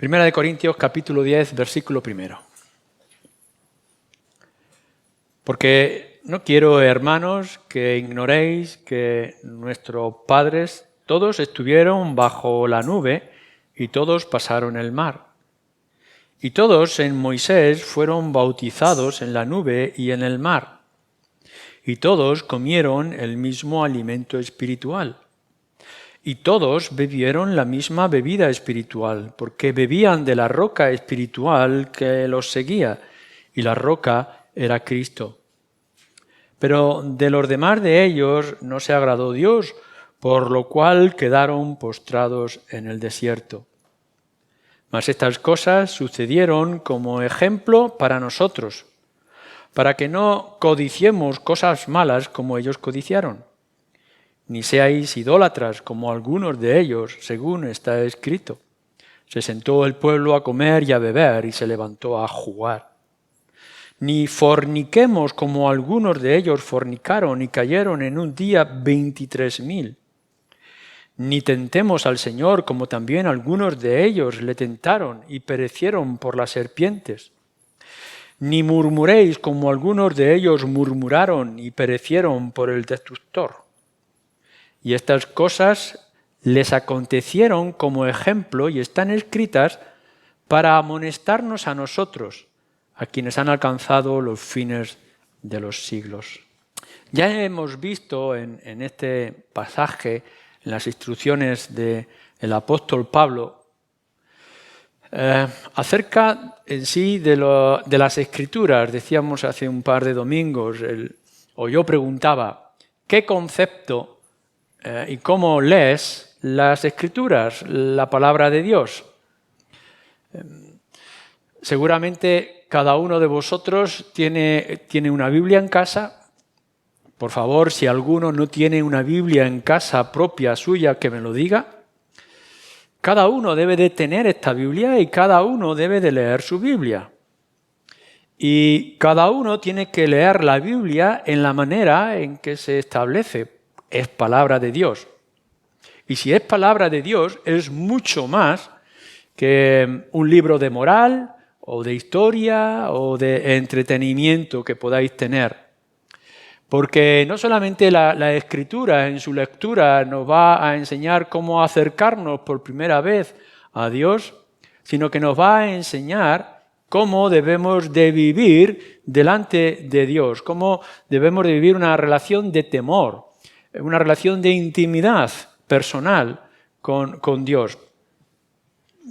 Primera de Corintios, capítulo 10, versículo 1. Porque no quiero, hermanos, que ignoréis que nuestros padres todos estuvieron bajo la nube y todos pasaron el mar. Y todos en Moisés fueron bautizados en la nube y en el mar. Y todos comieron el mismo alimento espiritual. Y todos bebieron la misma bebida espiritual, porque bebían de la roca espiritual que los seguía, y la roca era Cristo. Pero de los demás de ellos no se agradó Dios, por lo cual quedaron postrados en el desierto. Mas estas cosas sucedieron como ejemplo para nosotros, para que no codiciemos cosas malas como ellos codiciaron. Ni seáis idólatras como algunos de ellos, según está escrito. Se sentó el pueblo a comer y a beber y se levantó a jugar. Ni forniquemos como algunos de ellos fornicaron y cayeron en un día 23.000. Ni tentemos al Señor como también algunos de ellos le tentaron y perecieron por las serpientes. Ni murmuréis como algunos de ellos murmuraron y perecieron por el destructor. Y estas cosas les acontecieron como ejemplo y están escritas para amonestarnos a nosotros, a quienes han alcanzado los fines de los siglos. Ya hemos visto en este pasaje, en las instrucciones del apóstol Pablo, acerca en sí de las Escrituras. Decíamos hace un par de domingos, o yo preguntaba, ¿qué concepto y cómo lees las Escrituras, la palabra de Dios? Seguramente cada uno de vosotros tiene una Biblia en casa. Por favor, si alguno no tiene una Biblia en casa propia suya, que me lo diga. Cada uno debe de tener esta Biblia y cada uno debe de leer su Biblia. Y cada uno tiene que leer la Biblia en la manera en que se establece. Es palabra de Dios. Y si es palabra de Dios, es mucho más que un libro de moral o de historia o de entretenimiento que podáis tener. Porque no solamente la Escritura en su lectura nos va a enseñar cómo acercarnos por primera vez a Dios, sino que nos va a enseñar cómo debemos de vivir delante de Dios, cómo debemos de vivir una relación de temor, una relación de intimidad personal con Dios.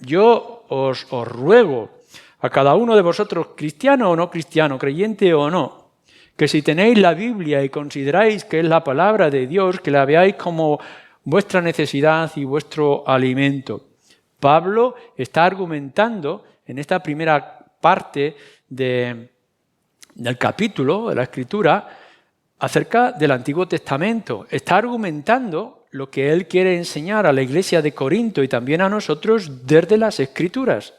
Yo os ruego a cada uno de vosotros, cristiano o no cristiano, creyente o no, que si tenéis la Biblia y consideráis que es la palabra de Dios, que la veáis como vuestra necesidad y vuestro alimento. Pablo está argumentando en esta primera parte del capítulo de la Escritura acerca del Antiguo Testamento. Está argumentando lo que él quiere enseñar a la iglesia de Corinto y también a nosotros desde las Escrituras.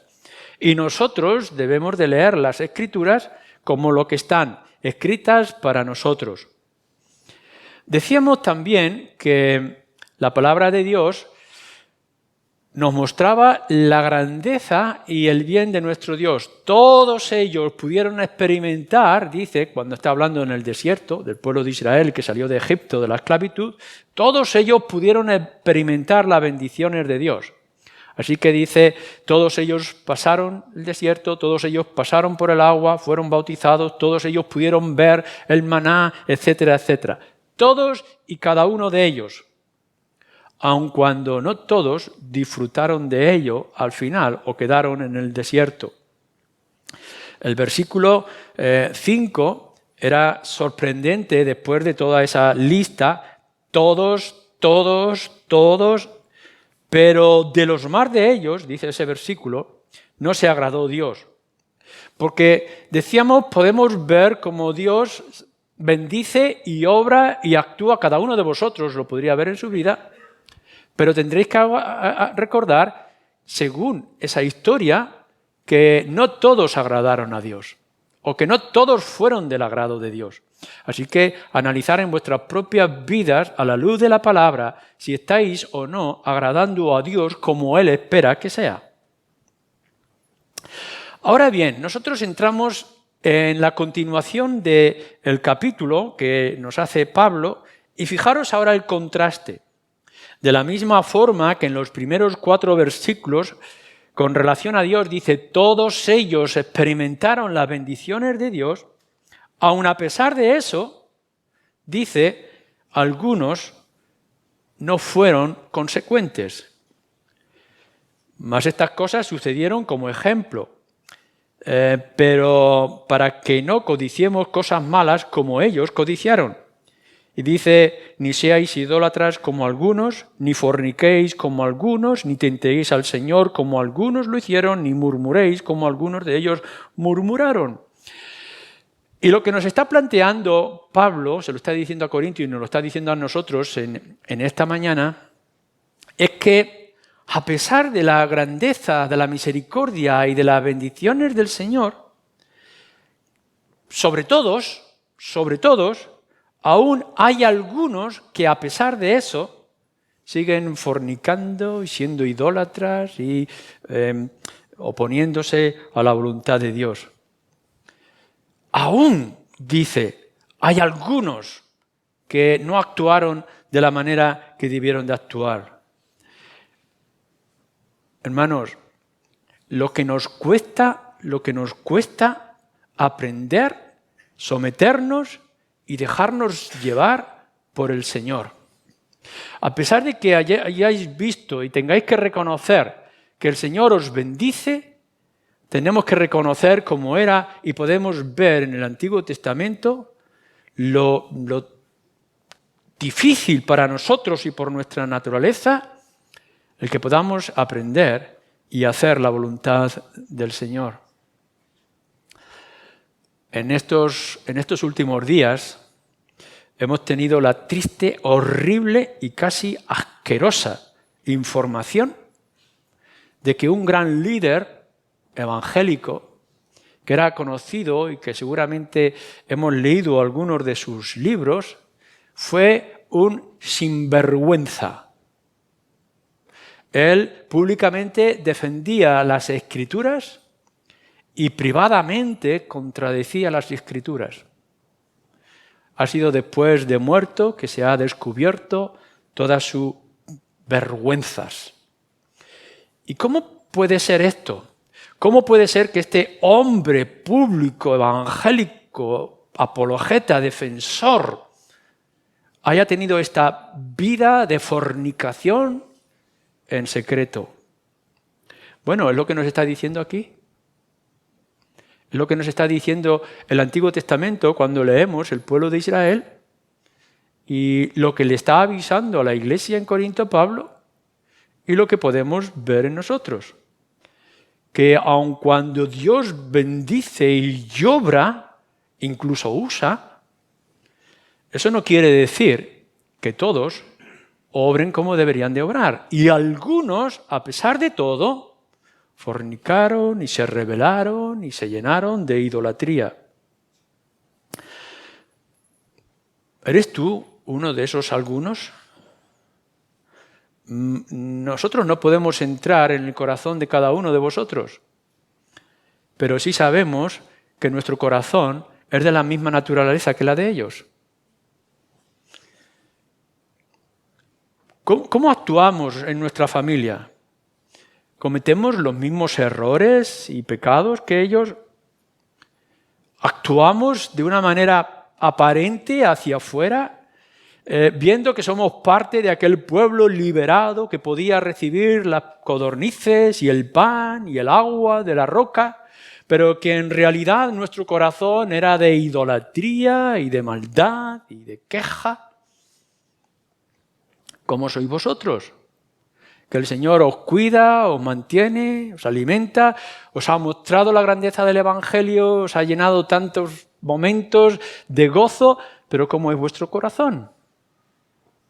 Y nosotros debemos de leer las Escrituras como lo que están escritas para nosotros. Decíamos también que la palabra de Dios nos mostraba la grandeza y el bien de nuestro Dios. Todos ellos pudieron experimentar, dice, cuando está hablando en el desierto, del pueblo de Israel que salió de Egipto, de la esclavitud, todos ellos pudieron experimentar las bendiciones de Dios. Así que dice, todos ellos pasaron el desierto, todos ellos pasaron por el agua, fueron bautizados, todos ellos pudieron ver el maná, etcétera, etcétera. Todos y cada uno de ellos. Aun cuando no todos disfrutaron de ello al final o quedaron en el desierto. El versículo 5 era sorprendente después de toda esa lista. Todos, pero de los más de ellos, dice ese versículo, no se agradó Dios. Porque decíamos, podemos ver cómo Dios bendice y obra y actúa. Cada uno de vosotros lo podría ver en su vida. Pero tendréis que recordar, según esa historia, que no todos agradaron a Dios, o que no todos fueron del agrado de Dios. Así que analizar en vuestras propias vidas, a la luz de la palabra, si estáis o no agradando a Dios como Él espera que sea. Ahora bien, nosotros entramos en la continuación del capítulo que nos hace Pablo y fijaros ahora el contraste. De la misma forma que en los primeros 4 versículos, con relación a Dios, dice, todos ellos experimentaron las bendiciones de Dios, aun a pesar de eso, dice, algunos no fueron consecuentes. Mas estas cosas sucedieron como ejemplo, pero para que no codiciemos cosas malas como ellos codiciaron. Y dice, ni seáis idólatras como algunos, ni forniquéis como algunos, ni tentéis al Señor como algunos lo hicieron, ni murmuréis como algunos de ellos murmuraron. Y lo que nos está planteando Pablo, se lo está diciendo a Corintios y nos lo está diciendo a nosotros en esta mañana, es que a pesar de la grandeza, de la misericordia y de las bendiciones del Señor, sobre todos, aún hay algunos que a pesar de eso siguen fornicando y siendo idólatras y oponiéndose a la voluntad de Dios. Aún, dice, hay algunos que no actuaron de la manera que debieron de actuar. Hermanos, lo que nos cuesta aprender, someternos y dejarnos llevar por el Señor. A pesar de que hayáis visto y tengáis que reconocer que el Señor os bendice, tenemos que reconocer cómo era y podemos ver en el Antiguo Testamento lo difícil para nosotros y por nuestra naturaleza el que podamos aprender y hacer la voluntad del Señor. En estos últimos días hemos tenido la triste, horrible y casi asquerosa información de que un gran líder evangélico, que era conocido y que seguramente hemos leído algunos de sus libros, fue un sinvergüenza. Él públicamente defendía las Escrituras y privadamente contradecía las Escrituras. Ha sido después de muerto que se ha descubierto todas sus vergüenzas. ¿Y cómo puede ser esto? ¿Cómo puede ser que este hombre público, evangélico, apologeta, defensor, haya tenido esta vida de fornicación en secreto? Bueno, es lo que nos está diciendo aquí. Es lo que nos está diciendo el Antiguo Testamento cuando leemos el pueblo de Israel y lo que le está avisando a la iglesia en Corinto Pablo y lo que podemos ver en nosotros. Que aun cuando Dios bendice y obra, incluso usa, eso no quiere decir que todos obren como deberían de obrar. Y algunos, a pesar de todo, fornicaron y se rebelaron y se llenaron de idolatría. ¿Eres tú uno de esos algunos? Nosotros no podemos entrar en el corazón de cada uno de vosotros, pero sí sabemos que nuestro corazón es de la misma naturaleza que la de ellos. ¿Cómo actuamos en nuestra familia? ¿Cometemos los mismos errores y pecados que ellos? ¿Actuamos de una manera aparente hacia afuera? Viendo que somos parte de aquel pueblo liberado que podía recibir las codornices y el pan y el agua de la roca, pero que en realidad nuestro corazón era de idolatría y de maldad y de queja. ¿Cómo sois vosotros? Que el Señor os cuida, os mantiene, os alimenta, os ha mostrado la grandeza del Evangelio, os ha llenado tantos momentos de gozo, pero ¿cómo es vuestro corazón?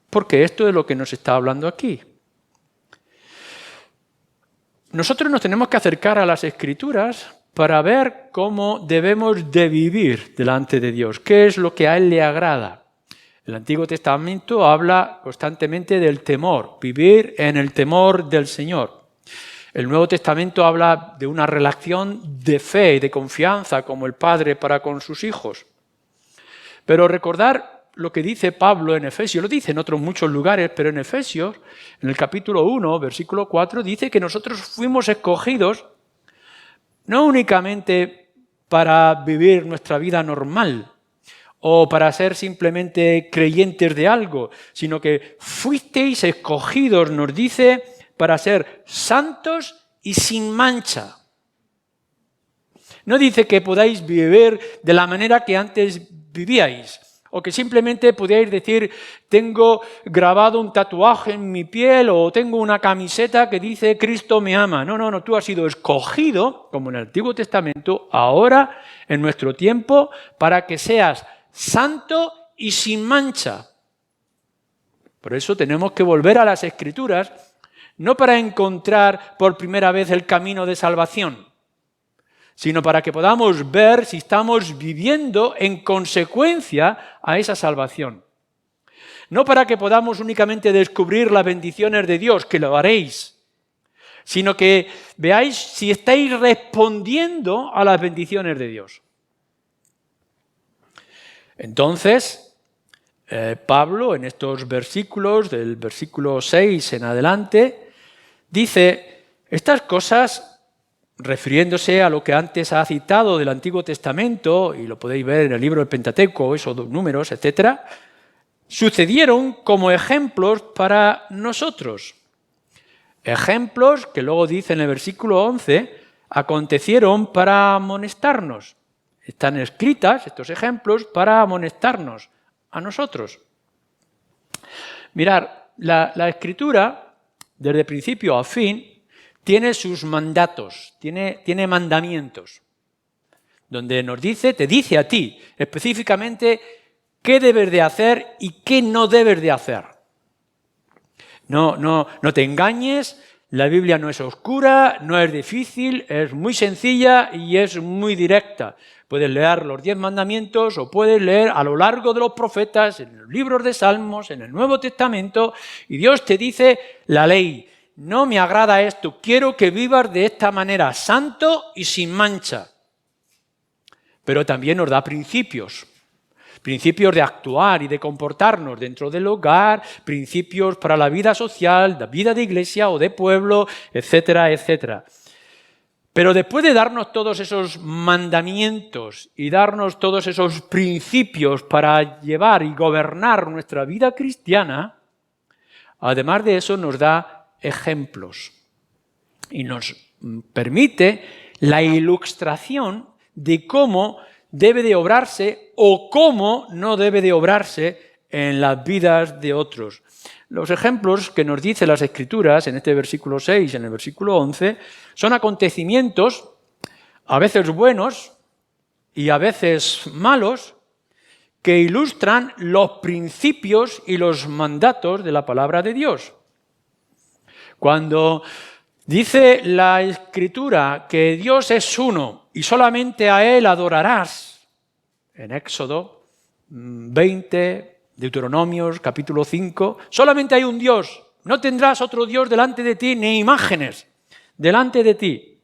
Porque esto es lo que nos está hablando aquí. Nosotros nos tenemos que acercar a las Escrituras para ver cómo debemos de vivir delante de Dios, qué es lo que a Él le agrada. El Antiguo Testamento habla constantemente del temor, vivir en el temor del Señor. El Nuevo Testamento habla de una relación de fe y de confianza como el Padre para con sus hijos. Pero recordar lo que dice Pablo en Efesios, lo dice en otros muchos lugares, pero en Efesios, en el capítulo 1, versículo 4, dice que nosotros fuimos escogidos no únicamente para vivir nuestra vida normal o para ser simplemente creyentes de algo, sino que fuisteis escogidos, nos dice, para ser santos y sin mancha. No dice que podáis vivir de la manera que antes vivíais, o que simplemente podíais decir, tengo grabado un tatuaje en mi piel o tengo una camiseta que dice Cristo me ama. No, tú has sido escogido, como en el Antiguo Testamento, ahora, en nuestro tiempo, para que seas santo y sin mancha. Por eso tenemos que volver a las Escrituras, no para encontrar por primera vez el camino de salvación, sino para que podamos ver si estamos viviendo en consecuencia a esa salvación. No para que podamos únicamente descubrir las bendiciones de Dios, que lo haréis, sino que veáis si estáis respondiendo a las bendiciones de Dios. Entonces, Pablo, en estos versículos, del versículo 6 en adelante, dice estas cosas refiriéndose a lo que antes ha citado del Antiguo Testamento, y lo podéis ver en el libro del Pentateuco, esos números, etc., sucedieron como ejemplos para nosotros. Ejemplos que luego dice en el versículo 11, acontecieron para amonestarnos. Están escritas estos ejemplos para amonestarnos a nosotros. Mirad, la Escritura, desde principio a fin, tiene sus mandatos, tiene mandamientos, donde nos dice, te dice a ti específicamente qué debes de hacer y qué no debes de hacer. No te engañes, la Biblia no es oscura, no es difícil, es muy sencilla y es muy directa. Puedes leer los 10 mandamientos o puedes leer a lo largo de los profetas, en los libros de Salmos, en el Nuevo Testamento, y Dios te dice la ley. No me agrada esto, quiero que vivas de esta manera, santo y sin mancha. Pero también nos da principios de actuar y de comportarnos dentro del hogar, principios para la vida social, la vida de iglesia o de pueblo, etcétera, etcétera. Pero después de darnos todos esos mandamientos y darnos todos esos principios para llevar y gobernar nuestra vida cristiana, además de eso nos da ejemplos y nos permite la ilustración de cómo debe de obrarse o cómo no debe de obrarse en las vidas de otros. Los ejemplos que nos dicen las Escrituras en este versículo 6, en el versículo 11, son acontecimientos a veces buenos y a veces malos que ilustran los principios y los mandatos de la palabra de Dios. Cuando dice la Escritura que Dios es uno y solamente a Él adorarás, en Éxodo 20, Deuteronomios capítulo 5, solamente hay un Dios, no tendrás otro Dios delante de ti, ni imágenes delante de ti.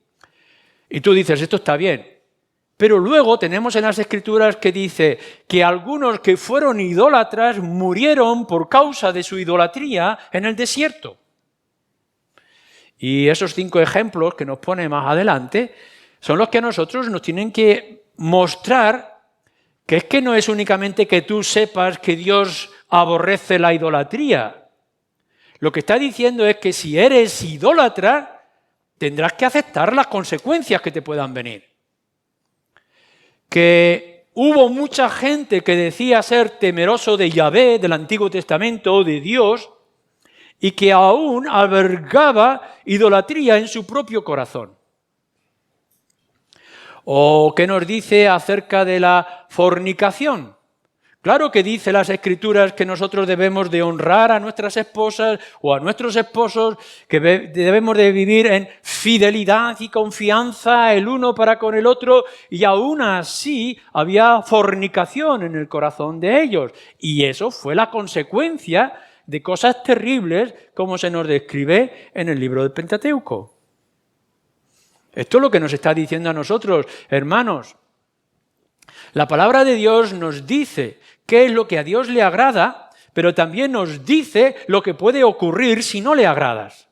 Y tú dices, esto está bien, pero luego tenemos en las Escrituras que dice que algunos que fueron idólatras murieron por causa de su idolatría en el desierto. Y esos 5 ejemplos que nos pone más adelante son los que a nosotros nos tienen que mostrar que es que no es únicamente que tú sepas que Dios aborrece la idolatría. Lo que está diciendo es que si eres idólatra, tendrás que aceptar las consecuencias que te puedan venir. Que hubo mucha gente que decía ser temeroso de Yahvé, del Antiguo Testamento, de Dios, y que aún albergaba idolatría en su propio corazón. ¿O qué nos dice acerca de la fornicación? Claro que dice las Escrituras que nosotros debemos de honrar a nuestras esposas o a nuestros esposos, que debemos de vivir en fidelidad y confianza el uno para con el otro, y aún así había fornicación en el corazón de ellos. Y eso fue la consecuencia de cosas terribles como se nos describe en el libro del Pentateuco. Esto es lo que nos está diciendo a nosotros, hermanos. La palabra de Dios nos dice qué es lo que a Dios le agrada, pero también nos dice lo que puede ocurrir si no le agradas.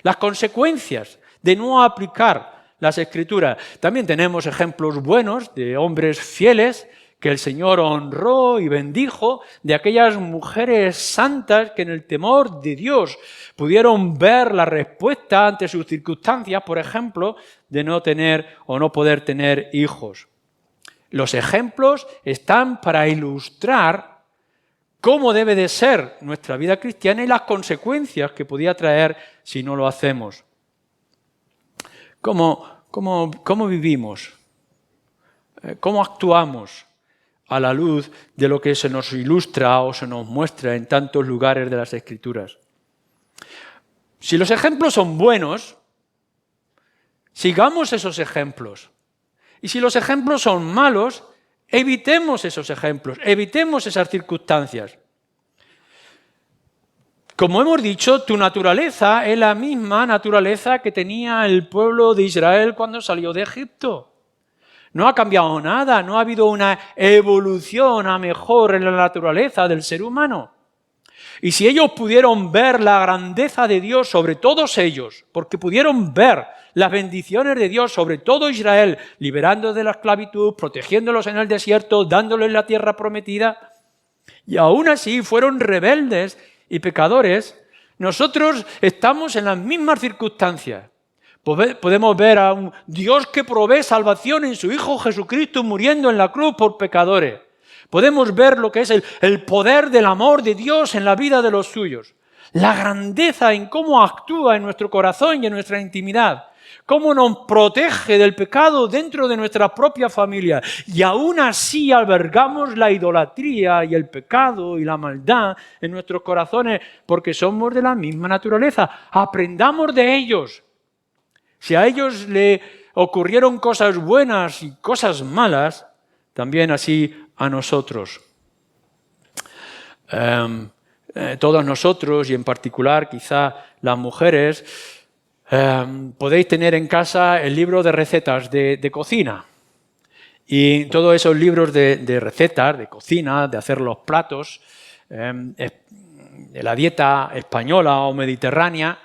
Las consecuencias de no aplicar las Escrituras. También tenemos ejemplos buenos de hombres fieles que el Señor honró y bendijo, de aquellas mujeres santas que en el temor de Dios pudieron ver la respuesta ante sus circunstancias, por ejemplo, de no tener o no poder tener hijos. Los ejemplos están para ilustrar cómo debe de ser nuestra vida cristiana y las consecuencias que podía traer si no lo hacemos. ¿Cómo vivimos? ¿Cómo actuamos a la luz de lo que se nos ilustra o se nos muestra en tantos lugares de las Escrituras? Si los ejemplos son buenos, sigamos esos ejemplos. Y si los ejemplos son malos, evitemos esos ejemplos, evitemos esas circunstancias. Como hemos dicho, tu naturaleza es la misma naturaleza que tenía el pueblo de Israel cuando salió de Egipto. No ha cambiado nada, no ha habido una evolución a mejor en la naturaleza del ser humano. Y si ellos pudieron ver la grandeza de Dios sobre todos ellos, porque pudieron ver las bendiciones de Dios sobre todo Israel, liberándolos de la esclavitud, protegiéndolos en el desierto, dándoles la tierra prometida, y aún así fueron rebeldes y pecadores, nosotros estamos en las mismas circunstancias. Podemos ver a un Dios que provee salvación en su Hijo Jesucristo muriendo en la cruz por pecadores. Podemos ver lo que es el poder del amor de Dios en la vida de los suyos. La grandeza en cómo actúa en nuestro corazón y en nuestra intimidad. Cómo nos protege del pecado dentro de nuestra propia familia. Y aún así albergamos la idolatría y el pecado y la maldad en nuestros corazones porque somos de la misma naturaleza. Aprendamos de ellos. Si a ellos le ocurrieron cosas buenas y cosas malas, también así a nosotros. Todos nosotros, y en particular quizá las mujeres, podéis tener en casa el libro de recetas de cocina. Y todos esos libros de recetas, de cocina, de hacer los platos, de la dieta española o mediterránea,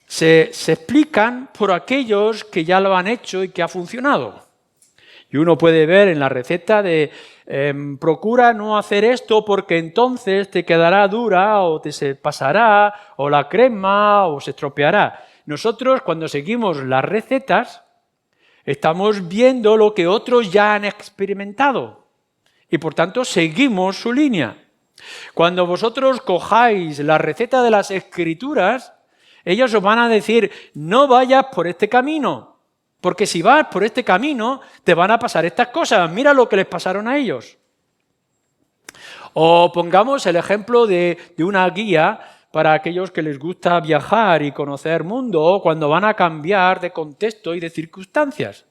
se explican por aquellos que ya lo han hecho y que ha funcionado. Y uno puede ver en la receta de procura no hacer esto porque entonces te quedará dura o te se pasará o la crema o se estropeará. Nosotros cuando seguimos las recetas estamos viendo lo que otros ya han experimentado y por tanto seguimos su línea. Cuando vosotros cojáis la receta de las Escrituras, ellos os van a decir no vayas por este camino. Porque si vas por este camino, te van a pasar estas cosas. Mira lo que les pasaron a ellos. O pongamos el ejemplo de una guía para aquellos que les gusta viajar y conocer mundo cuando van a cambiar de contexto y de circunstancias.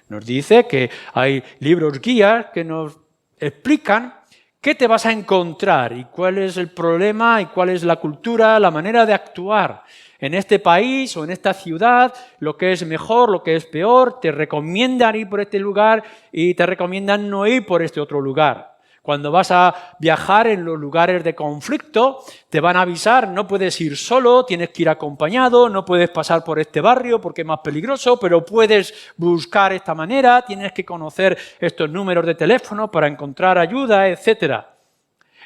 Nos dice que hay libros guías que nos explican qué te vas a encontrar y cuál es el problema y cuál es la cultura, la manera de actuar en este país o en esta ciudad, lo que es mejor, lo que es peor, te recomiendan ir por este lugar y te recomiendan no ir por este otro lugar. Cuando vas a viajar en los lugares de conflicto, te van a avisar, no puedes ir solo, tienes que ir acompañado, no puedes pasar por este barrio porque es más peligroso, pero puedes buscar esta manera, tienes que conocer estos números de teléfono para encontrar ayuda, etc.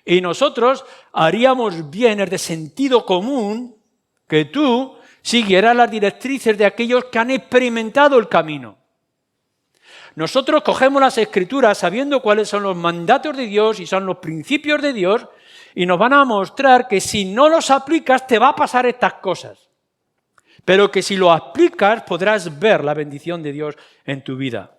Y nosotros haríamos bien, es de sentido común, que tú siguieras las directrices de aquellos que han experimentado el camino. Nosotros cogemos las Escrituras sabiendo cuáles son los mandatos de Dios y son los principios de Dios y nos van a mostrar que si no los aplicas te va a pasar estas cosas. Pero que si lo aplicas podrás ver la bendición de Dios en tu vida.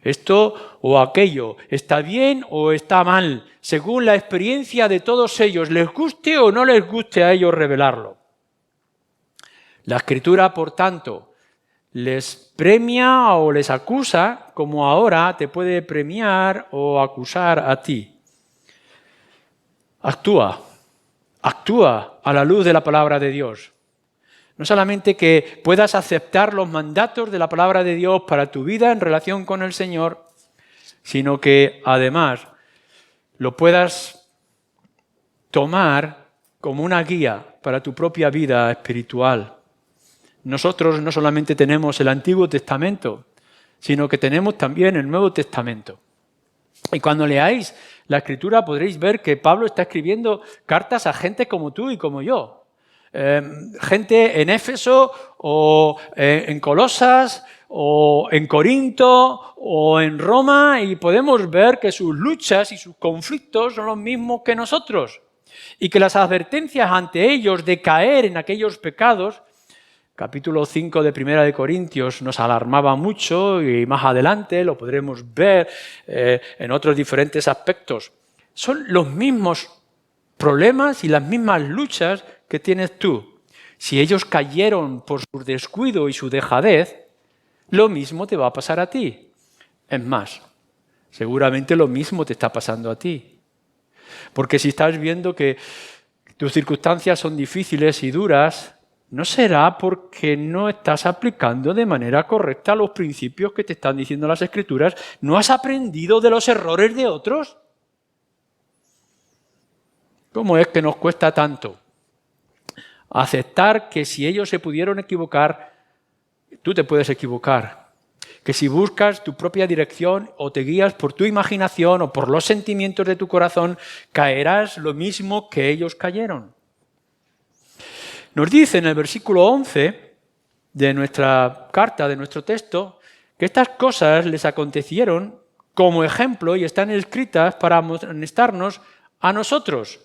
Esto o aquello está bien o está mal, según la experiencia de todos ellos, les guste o no les guste a ellos revelarlo. La Escritura, por tanto, les premia o les acusa, como ahora te puede premiar o acusar a ti. Actúa a la luz de la palabra de Dios. No solamente que puedas aceptar los mandatos de la palabra de Dios para tu vida en relación con el Señor, sino que además lo puedas tomar como una guía para tu propia vida espiritual. Nosotros no solamente tenemos el Antiguo Testamento, sino que tenemos también el Nuevo Testamento. Y cuando leáis la Escritura podréis ver que Pablo está escribiendo cartas a gente como tú y como yo. Gente en Éfeso o en Colosas o en Corinto o en Roma, y podemos ver que sus luchas y sus conflictos son los mismos que nosotros y que las advertencias ante ellos de caer en aquellos pecados, capítulo 5 de Primera de Corintios nos alarmaba mucho, y más adelante lo podremos ver en otros diferentes aspectos. Son los mismos problemas y las mismas luchas que tienes tú. Si ellos cayeron por su descuido y su dejadez, lo mismo te va a pasar a ti. Es más, seguramente lo mismo te está pasando a ti. Porque si estás viendo que tus circunstancias son difíciles y duras, ¿no será porque no estás aplicando de manera correcta los principios que te están diciendo las Escrituras? ¿No has aprendido de los errores de otros? ¿Cómo es que nos cuesta tanto aceptar que si ellos se pudieron equivocar, tú te puedes equivocar? Que si buscas tu propia dirección o te guías por tu imaginación o por los sentimientos de tu corazón, caerás lo mismo que ellos cayeron. Nos dice en el versículo 11 de nuestra carta, de nuestro texto, que estas cosas les acontecieron como ejemplo y están escritas para amonestarnos a nosotros,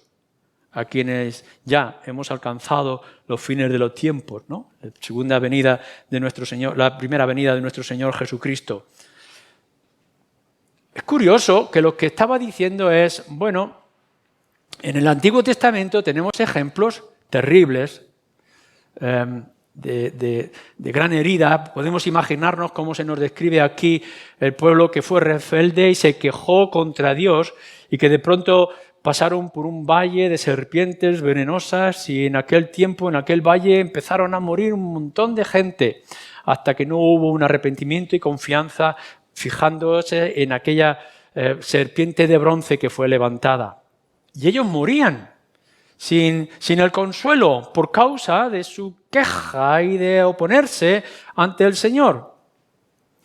a quienes ya hemos alcanzado los fines de los tiempos, ¿no? La segunda venida de nuestro Señor, la primera venida de nuestro Señor Jesucristo. Es curioso que lo que estaba diciendo es, bueno, en el Antiguo Testamento tenemos ejemplos terribles de gran herida. Podemos imaginarnos cómo se nos describe aquí el pueblo que fue rebelde y se quejó contra Dios y que de pronto pasaron por un valle de serpientes venenosas, y en aquel tiempo, en aquel valle, empezaron a morir un montón de gente hasta que no hubo un arrepentimiento y confianza fijándose en aquella serpiente de bronce que fue levantada. Y ellos morían sin el consuelo por causa de su queja y de oponerse ante el Señor.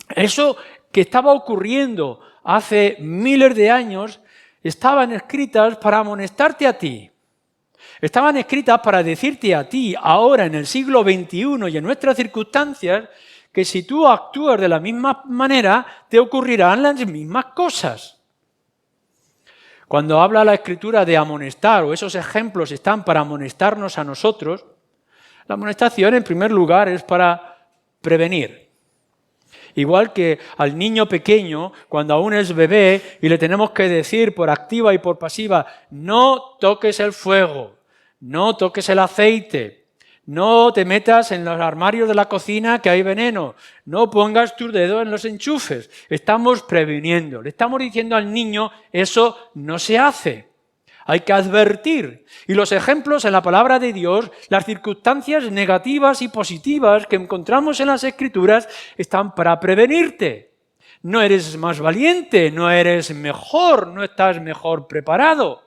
Eso que estaba ocurriendo hace miles de años estaban escritas para amonestarte a ti. Estaban escritas para decirte a ti, ahora en el siglo XXI y en nuestras circunstancias, que si tú actúas de la misma manera, te ocurrirán las mismas cosas. Cuando habla la Escritura de amonestar, o esos ejemplos están para amonestarnos a nosotros, la amonestación en primer lugar es para prevenir. Igual que al niño pequeño, cuando aún es bebé, y le tenemos que decir por activa y por pasiva, no toques el fuego, no toques el aceite, no te metas en los armarios de la cocina que hay veneno, no pongas tus dedos en los enchufes. Estamos previniendo, le estamos diciendo al niño, eso no se hace. Hay que advertir. Y los ejemplos en la palabra de Dios, las circunstancias negativas y positivas que encontramos en las Escrituras, están para prevenirte. No eres más valiente, no eres mejor, no estás mejor preparado.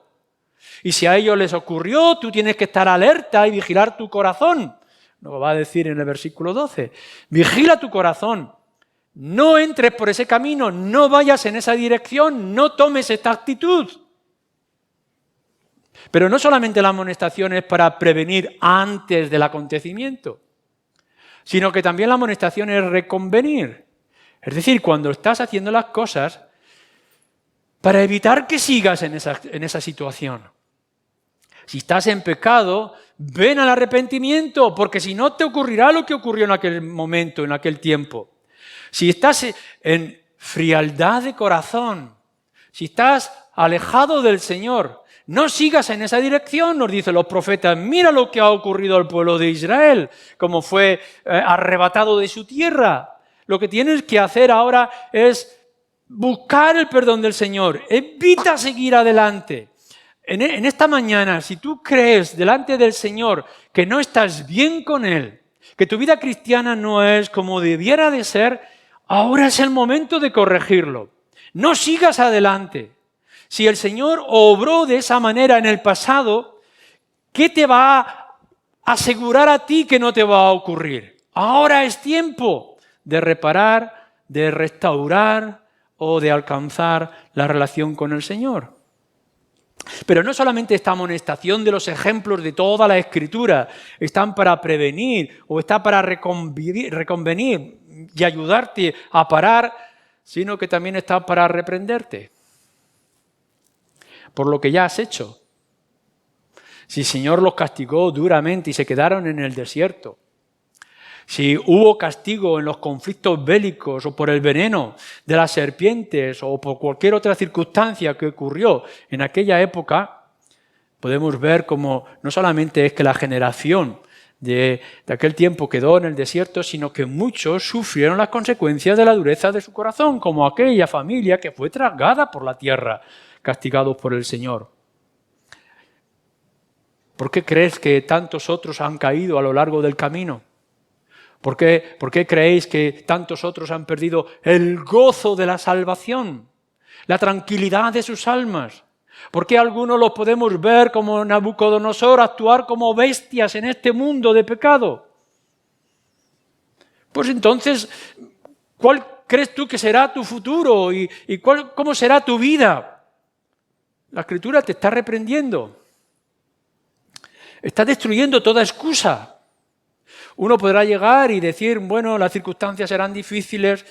Y si a ellos les ocurrió, tú tienes que estar alerta y vigilar tu corazón. Lo va a decir en el versículo 12. Vigila tu corazón. No entres por ese camino, no vayas en esa dirección, no tomes esta actitud. Pero no solamente la amonestación es para prevenir antes del acontecimiento, sino que también la amonestación es reconvenir. Es decir, cuando estás haciendo las cosas para evitar que sigas en esa situación. Si estás en pecado, ven al arrepentimiento, porque si no te ocurrirá lo que ocurrió en aquel momento, en aquel tiempo. Si estás en frialdad de corazón, si estás alejado del Señor, no sigas en esa dirección, nos dicen los profetas. Mira lo que ha ocurrido al pueblo de Israel, cómo fue arrebatado de su tierra. Lo que tienes que hacer ahora es buscar el perdón del Señor. Evita seguir adelante. En esta mañana, si tú crees delante del Señor que no estás bien con Él, que tu vida cristiana no es como debiera de ser, ahora es el momento de corregirlo. No sigas adelante. Si el Señor obró de esa manera en el pasado, ¿qué te va a asegurar a ti que no te va a ocurrir? Ahora es tiempo de reparar, de restaurar o de alcanzar la relación con el Señor. Pero no solamente esta amonestación de los ejemplos de toda la Escritura están para prevenir o está para reconvenir y ayudarte a parar, sino que también está para reprenderte por lo que ya has hecho. Si el Señor los castigó duramente y se quedaron en el desierto, si hubo castigo en los conflictos bélicos o por el veneno de las serpientes o por cualquier otra circunstancia que ocurrió en aquella época, podemos ver cómo no solamente es que la generación de aquel tiempo quedó en el desierto, sino que muchos sufrieron las consecuencias de la dureza de su corazón, como aquella familia que fue tragada por la tierra, castigados por el Señor. ¿Por qué crees que tantos otros han caído a lo largo del camino? ¿Por qué creéis que tantos otros han perdido el gozo de la salvación, la tranquilidad de sus almas? ¿Por qué algunos los podemos ver como Nabucodonosor actuar como bestias en este mundo de pecado? Pues entonces, ¿cuál crees tú que será tu futuro y cómo será tu vida? La Escritura te está reprendiendo. Está destruyendo toda excusa. Uno podrá llegar y decir, bueno, las circunstancias eran difíciles,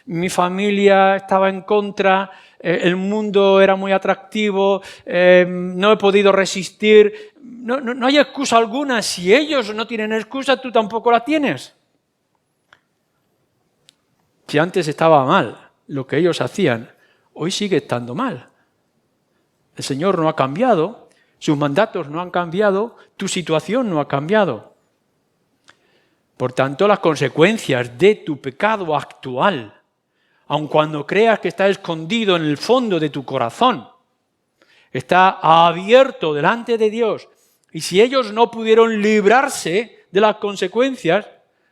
mi familia estaba en contra, el mundo era muy atractivo, no he podido resistir. No hay excusa alguna. Si ellos no tienen excusa, tú tampoco la tienes. Si antes estaba mal lo que ellos hacían, hoy sigue estando mal. El Señor no ha cambiado, sus mandatos no han cambiado, tu situación no ha cambiado. Por tanto, las consecuencias de tu pecado actual, aun cuando creas que está escondido en el fondo de tu corazón, está abierto delante de Dios. Y si ellos no pudieron librarse de las consecuencias,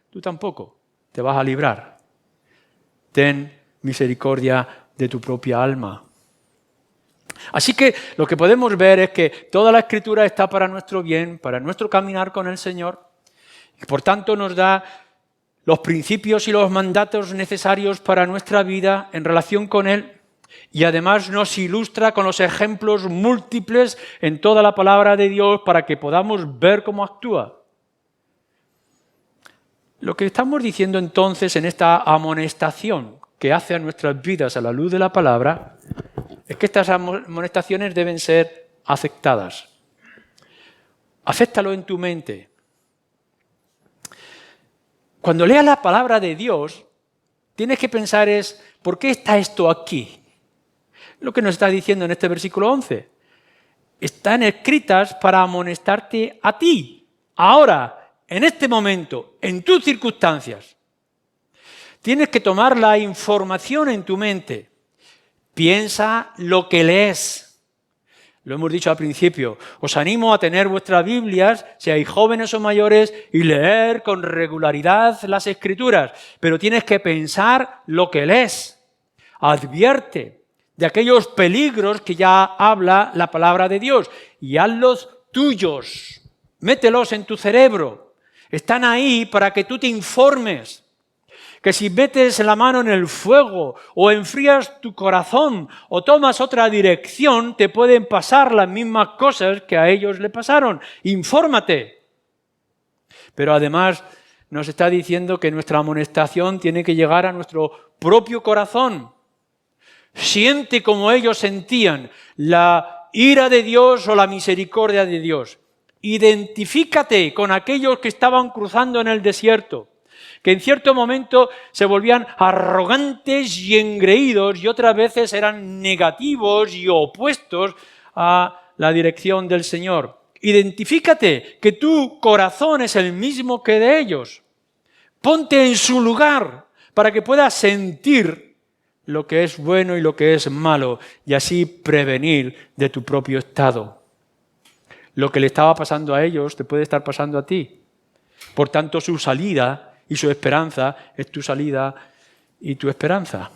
tú tampoco te vas a librar. Ten misericordia de tu propia alma. Así que lo que podemos ver es que toda la Escritura está para nuestro bien, para nuestro caminar con el Señor. Y por tanto nos da los principios y los mandatos necesarios para nuestra vida en relación con Él. Y además nos ilustra con los ejemplos múltiples en toda la palabra de Dios para que podamos ver cómo actúa. Lo que estamos diciendo entonces en esta amonestación que hace a nuestras vidas a la luz de la palabra es que estas amonestaciones deben ser aceptadas. Acéptalo en tu mente. Cuando leas la palabra de Dios, tienes que pensar ¿por qué está esto aquí? Lo que nos está diciendo en este versículo 11. Están escritas para amonestarte a ti, ahora, en este momento, en tus circunstancias. Tienes que tomar la información en tu mente. Piensa lo que lees. Lo hemos dicho al principio. Os animo a tener vuestras Biblias, seáis jóvenes o mayores, y leer con regularidad las Escrituras. Pero tienes que pensar lo que lees. Advierte de aquellos peligros que ya habla la palabra de Dios y hazlos tuyos. Mételos en tu cerebro. Están ahí para que tú te informes. Que si metes la mano en el fuego o enfrías tu corazón o tomas otra dirección, te pueden pasar las mismas cosas que a ellos le pasaron. Infórmate. Pero además nos está diciendo que nuestra amonestación tiene que llegar a nuestro propio corazón. Siente como ellos sentían la ira de Dios o la misericordia de Dios. Identifícate con aquellos que estaban cruzando en el desierto, que en cierto momento se volvían arrogantes y engreídos y otras veces eran negativos y opuestos a la dirección del Señor. Identifícate que tu corazón es el mismo que de ellos. Ponte en su lugar para que puedas sentir lo que es bueno y lo que es malo y así prevenir de tu propio estado. Lo que le estaba pasando a ellos te puede estar pasando a ti. Por tanto, su salida y su esperanza es tu salida y tu esperanza.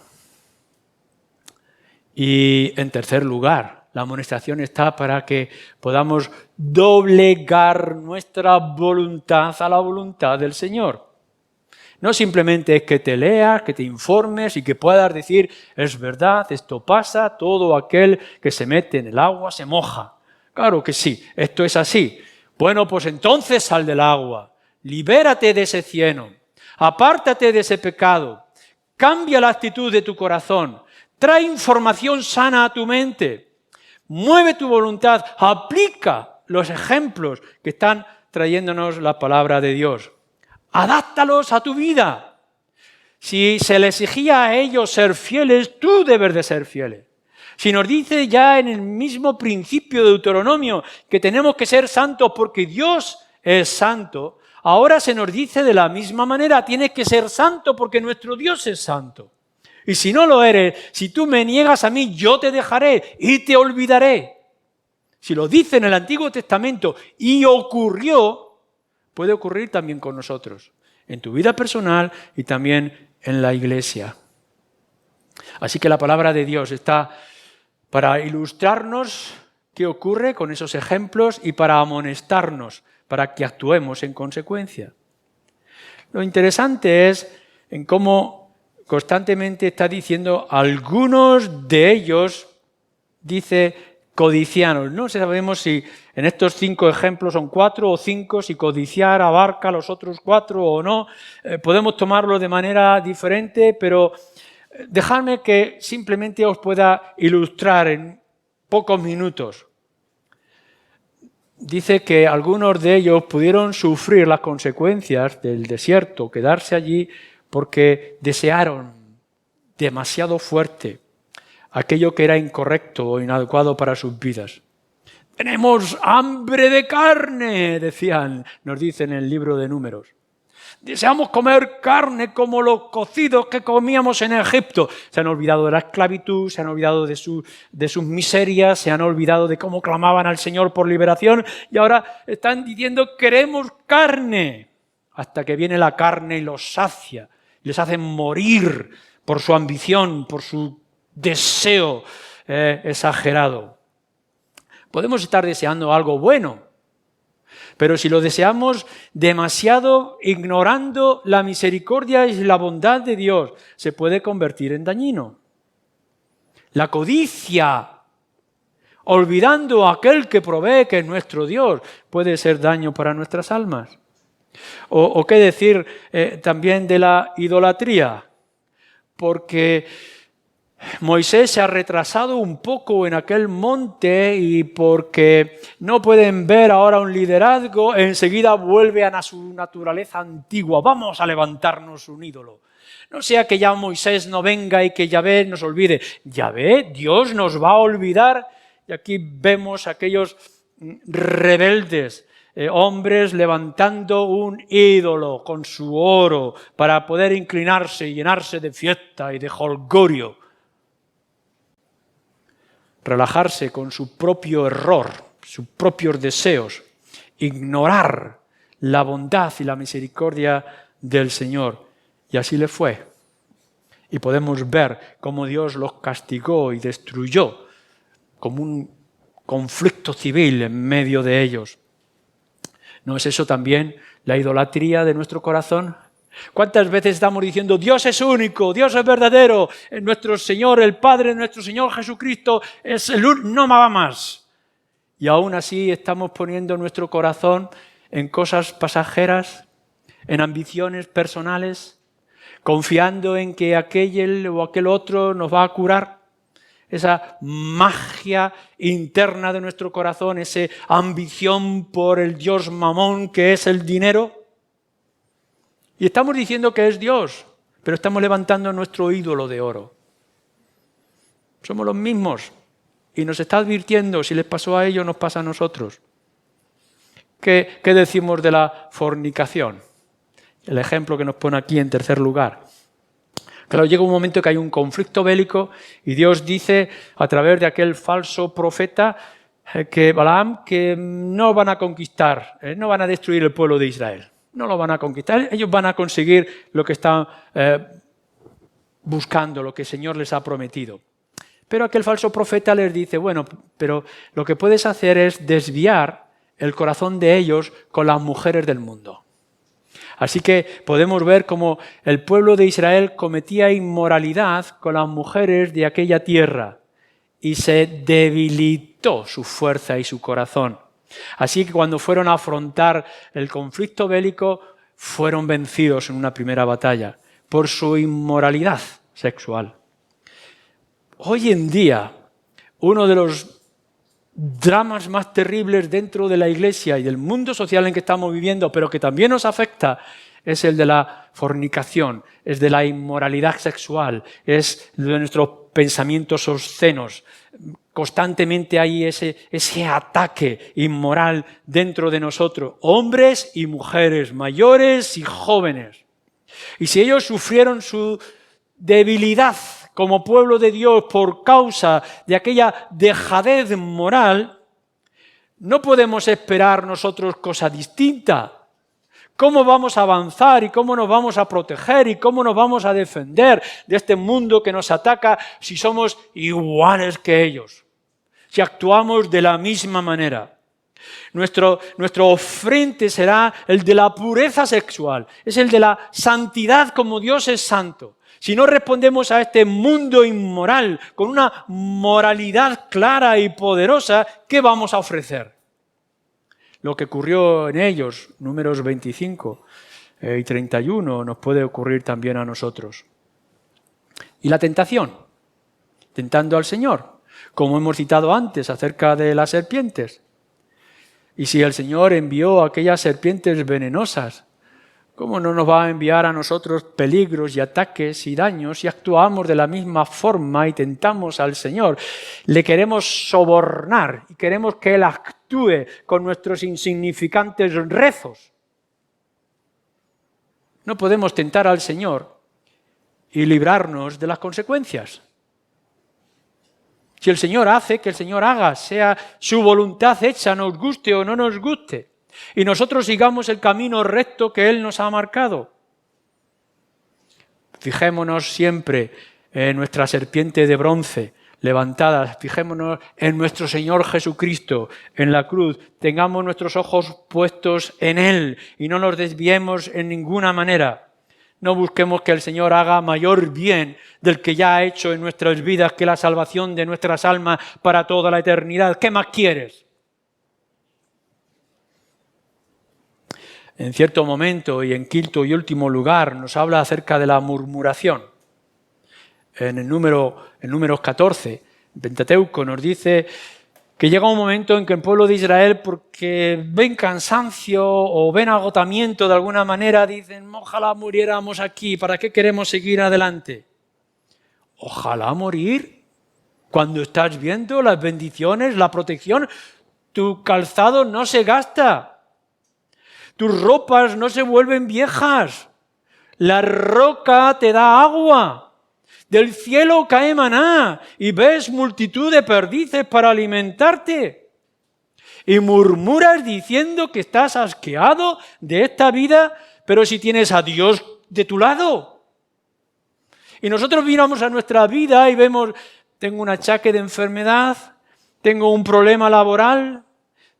Y en tercer lugar, la amonestación está para que podamos doblegar nuestra voluntad a la voluntad del Señor. No simplemente es que te leas, que te informes y que puedas decir, es verdad, esto pasa, todo aquel que se mete en el agua se moja. Claro que sí, esto es así. Bueno, pues entonces sal del agua, libérate de ese cieno, apártate de ese pecado, cambia la actitud de tu corazón, trae información sana a tu mente, mueve tu voluntad, aplica los ejemplos que están trayéndonos la palabra de Dios. Adáptalos a tu vida. Si se le exigía a ellos ser fieles, tú debes de ser fieles. Si nos dice ya en el mismo principio de Deuteronomio que tenemos que ser santos porque Dios es santo, ahora se nos dice de la misma manera, tienes que ser santo porque nuestro Dios es santo. Y si no lo eres, si tú me niegas a mí, yo te dejaré y te olvidaré. Si lo dice en el Antiguo Testamento y ocurrió, puede ocurrir también con nosotros, en tu vida personal y también en la iglesia. Así que la palabra de Dios está para ilustrarnos qué ocurre con esos ejemplos y para amonestarnos, para que actuemos en consecuencia. Lo interesante es en cómo constantemente está diciendo algunos de ellos, dice codicianos. No sabemos si en estos 5 ejemplos son 4 o 5, si codiciar abarca los otros 4 o no. Podemos tomarlo de manera diferente, pero dejadme que simplemente os pueda ilustrar en pocos minutos. Dice que algunos de ellos pudieron sufrir las consecuencias del desierto, quedarse allí porque desearon demasiado fuerte aquello que era incorrecto o inadecuado para sus vidas. Tenemos hambre de carne, decían, nos dice en el libro de Números. Deseamos comer carne como los cocidos que comíamos en Egipto. Se han olvidado de la esclavitud, se han olvidado de sus miserias, se han olvidado de cómo clamaban al Señor por liberación y ahora están diciendo queremos carne. Hasta que viene la carne y los sacia, les hace morir por su ambición, por su deseo exagerado. Podemos estar deseando algo bueno, pero si lo deseamos demasiado, ignorando la misericordia y la bondad de Dios, se puede convertir en dañino. La codicia, olvidando a aquel que provee, que es nuestro Dios, puede ser daño para nuestras almas. O qué decir también de la idolatría, porque Moisés se ha retrasado un poco en aquel monte y porque no pueden ver ahora un liderazgo, enseguida vuelve a su naturaleza antigua. Vamos a levantarnos un ídolo. No sea que ya Moisés no venga y que Yahvé nos olvide. Yahvé, Dios nos va a olvidar. Y aquí vemos aquellos rebeldes, hombres levantando un ídolo con su oro para poder inclinarse y llenarse de fiesta y de jolgorio. Relajarse con su propio error, sus propios deseos, ignorar la bondad y la misericordia del Señor. Y así le fue. Y podemos ver cómo Dios los castigó y destruyó como un conflicto civil en medio de ellos. ¿No es eso también la idolatría de nuestro corazón? ¿Cuántas veces estamos diciendo Dios es único, Dios es verdadero, nuestro Señor, el Padre, nuestro Señor Jesucristo es el único, no va más? Y aún así estamos poniendo nuestro corazón en cosas pasajeras, en ambiciones personales, confiando en que aquel o aquel otro nos va a curar. Esa magia interna de nuestro corazón, esa ambición por el Dios Mamón que es el dinero. Y estamos diciendo que es Dios, pero estamos levantando nuestro ídolo de oro. Somos los mismos y nos está advirtiendo, si les pasó a ellos, nos pasa a nosotros. ¿Qué decimos de la fornicación? El ejemplo que nos pone aquí en tercer lugar. Claro, llega un momento que hay un conflicto bélico y Dios dice a través de aquel falso profeta que Balaam que no van a conquistar, no van a destruir el pueblo de Israel. No lo van a conquistar, ellos van a conseguir lo que están buscando, lo que el Señor les ha prometido. Pero aquel falso profeta les dice, bueno, pero lo que puedes hacer es desviar el corazón de ellos con las mujeres del mundo. Así que podemos ver cómo el pueblo de Israel cometía inmoralidad con las mujeres de aquella tierra y se debilitó su fuerza y su corazón. Así que cuando fueron a afrontar el conflicto bélico, fueron vencidos en una primera batalla por su inmoralidad sexual. Hoy en día, uno de los dramas más terribles dentro de la Iglesia y del mundo social en que estamos viviendo, pero que también nos afecta, es el de la fornicación, es de la inmoralidad sexual, es de nuestros pensamientos obscenos. Constantemente hay ese ataque inmoral dentro de nosotros, hombres y mujeres, mayores y jóvenes. Y si ellos sufrieron su debilidad como pueblo de Dios por causa de aquella dejadez moral, no podemos esperar nosotros cosa distinta. ¿Cómo vamos a avanzar y cómo nos vamos a proteger y cómo nos vamos a defender de este mundo que nos ataca si somos iguales que ellos? Si actuamos de la misma manera. Nuestro frente será el de la pureza sexual, es el de la santidad como Dios es santo. Si no respondemos a este mundo inmoral con una moralidad clara y poderosa, ¿qué vamos a ofrecer? Lo que ocurrió en ellos, Números 25 y 31, nos puede ocurrir también a nosotros. Y la tentación, tentando al Señor, como hemos citado antes acerca de las serpientes. Y si el Señor envió aquellas serpientes venenosas, ¿cómo no nos va a enviar a nosotros peligros y ataques y daños si actuamos de la misma forma y tentamos al Señor? Le queremos sobornar y queremos que Él actúe con nuestros insignificantes rezos. No podemos tentar al Señor y librarnos de las consecuencias. Si el Señor hace, que el Señor haga, sea su voluntad hecha, nos guste o no nos guste. Y nosotros sigamos el camino recto que Él nos ha marcado. Fijémonos siempre en nuestra serpiente de bronce levantada, fijémonos en nuestro Señor Jesucristo, en la cruz, tengamos nuestros ojos puestos en Él y no nos desviemos en ninguna manera. No busquemos que el Señor haga mayor bien del que ya ha hecho en nuestras vidas, que la salvación de nuestras almas para toda la eternidad. ¿Qué más quieres? En cierto momento, y en quinto y último lugar, nos habla acerca de la murmuración. En Números 14, en Pentateuco, nos dice que llega un momento en que el pueblo de Israel, porque ven cansancio o ven agotamiento de alguna manera, dicen, ojalá muriéramos aquí, ¿para qué queremos seguir adelante? Ojalá morir cuando estás viendo las bendiciones, la protección, tu calzado no se gasta. Tus ropas no se vuelven viejas. La roca te da agua. Del cielo cae maná y ves multitud de perdices para alimentarte. Y murmuras diciendo que estás asqueado de esta vida, pero si tienes a Dios de tu lado. Y nosotros miramos a nuestra vida y vemos, tengo un achaque de enfermedad, tengo un problema laboral,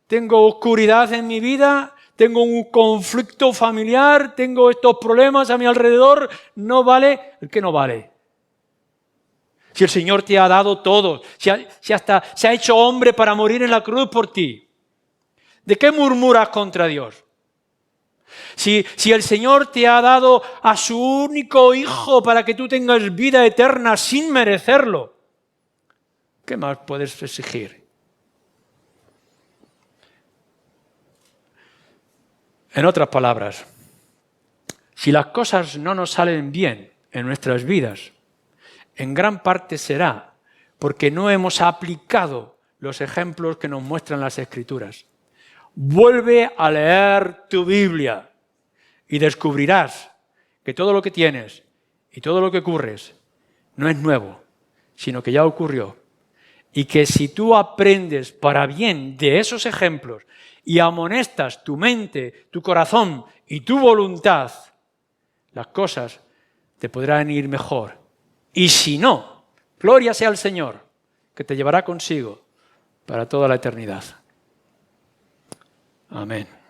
tengo oscuridad en mi vida, tengo un conflicto familiar, tengo estos problemas a mi alrededor, no vale. ¿El qué no vale? Si el Señor te ha dado todo, si hasta se ha hecho hombre para morir en la cruz por ti, ¿de qué murmuras contra Dios? Si el Señor te ha dado a su único Hijo para que tú tengas vida eterna sin merecerlo, ¿qué más puedes exigir? En otras palabras, si las cosas no nos salen bien en nuestras vidas, en gran parte será porque no hemos aplicado los ejemplos que nos muestran las Escrituras. Vuelve a leer tu Biblia y descubrirás que todo lo que tienes y todo lo que ocurres no es nuevo, sino que ya ocurrió Y que si tú aprendes para bien de esos ejemplos y amonestas tu mente, tu corazón y tu voluntad, las cosas te podrán ir mejor. Y si no, gloria sea al Señor, que te llevará consigo para toda la eternidad. Amén.